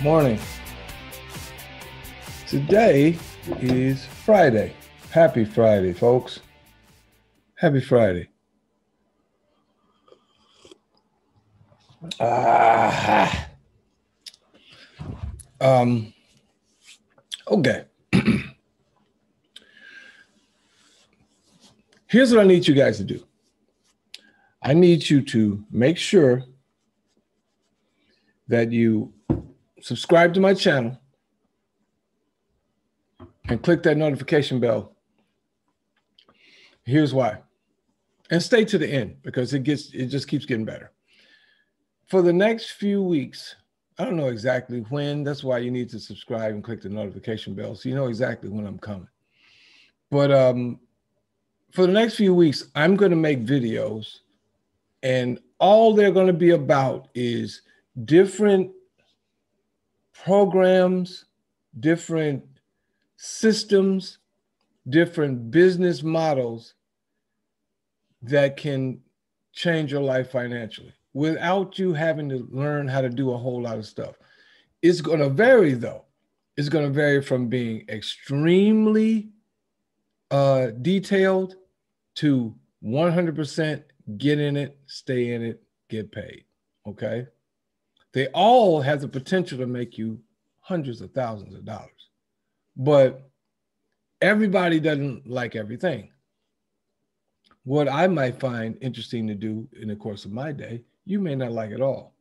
Morning. Today is Friday. Happy Friday, folks. Happy Friday. Okay. Here's what I need you guys to do. I need you to make sure that you subscribe to my channel and click that notification bell. Here's why. And stay to the end because it just keeps getting better. For the next few weeks, I don't know exactly when. That's why you need to subscribe and click the notification bell so you know exactly when I'm coming. But for the next few weeks, I'm going to make videos, and all they're going to be about is different programs, different systems, different business models that can change your life financially without you having to learn how to do a whole lot of stuff. It's going to vary, though. It's going to vary from being extremely detailed to 100% get in it, stay in it, get paid, okay? They all have the potential to make you hundreds of thousands of dollars, but everybody doesn't like everything. What I might find interesting to do in the course of my day, you may not like at all.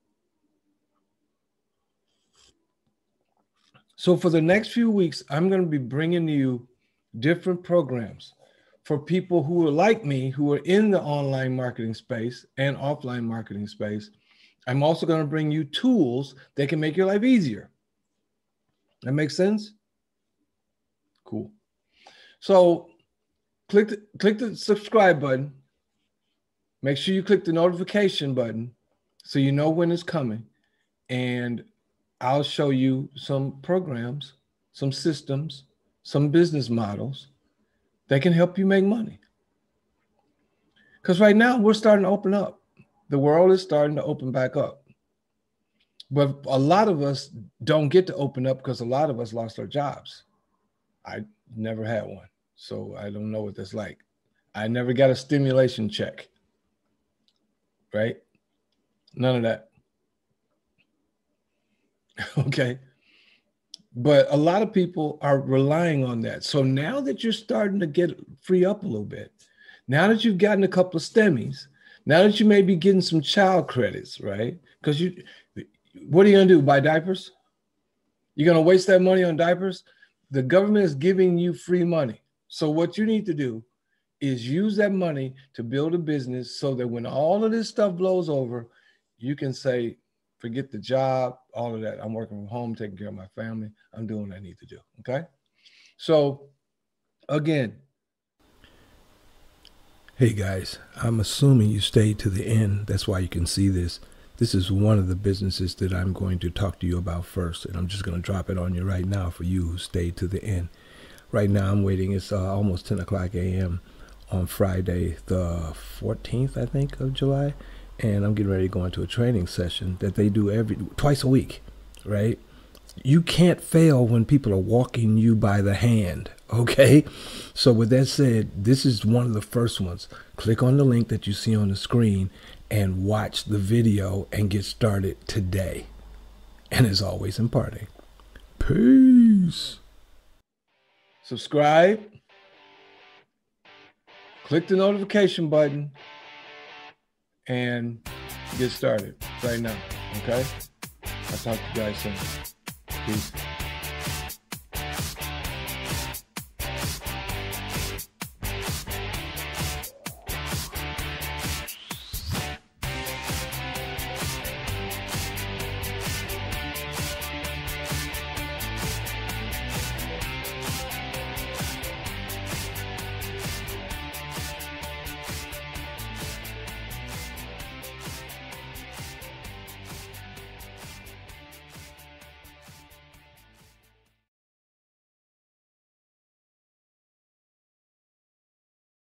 So for the next few weeks, I'm going to be bringing you different programs for people who are like me, who are in the online marketing space and offline marketing space. I'm also going to bring you tools that can make your life easier. That makes sense? Cool. So click the subscribe button. Make sure you click the notification button so you know when it's coming. And I'll show you some programs, some systems, some business models that can help you make money. Because right now we're starting to open up. The world is starting to open back up. But a lot of us don't get to open up because a lot of us lost our jobs. I never had one, so I don't know what that's like. I never got a stimulation check, right? None of that. Okay. But a lot of people are relying on that. So now that you're starting to free up a little bit, now that you've gotten a couple of STEMIs, now that you may be getting some child credits, right? Because what are you going to do? Buy diapers? You're going to waste that money on diapers? The government is giving you free money. So what you need to do is use that money to build a business so that when all of this stuff blows over, you can say, forget the job, all of that. I'm working from home, taking care of my family. I'm doing what I need to do, okay? So again, hey guys, I'm assuming you stayed to the end. That's why you can see this. This is one of the businesses that I'm going to talk to you about first, and I'm just going to drop it on you right now for you who stayed to the end. Right now I'm waiting. It's almost 10 o'clock a.m. on Friday, the 14th, I think, of July, and I'm getting ready to go into a training session that they do twice a week, right? You can't fail when people are walking you by the hand, okay? So with that said, this is one of the first ones. Click on the link that you see on the screen and watch the video and get started today. And as always, imparting. Peace. Subscribe. Click the notification button and get started right now, okay? I'll talk to you guys soon. Peace.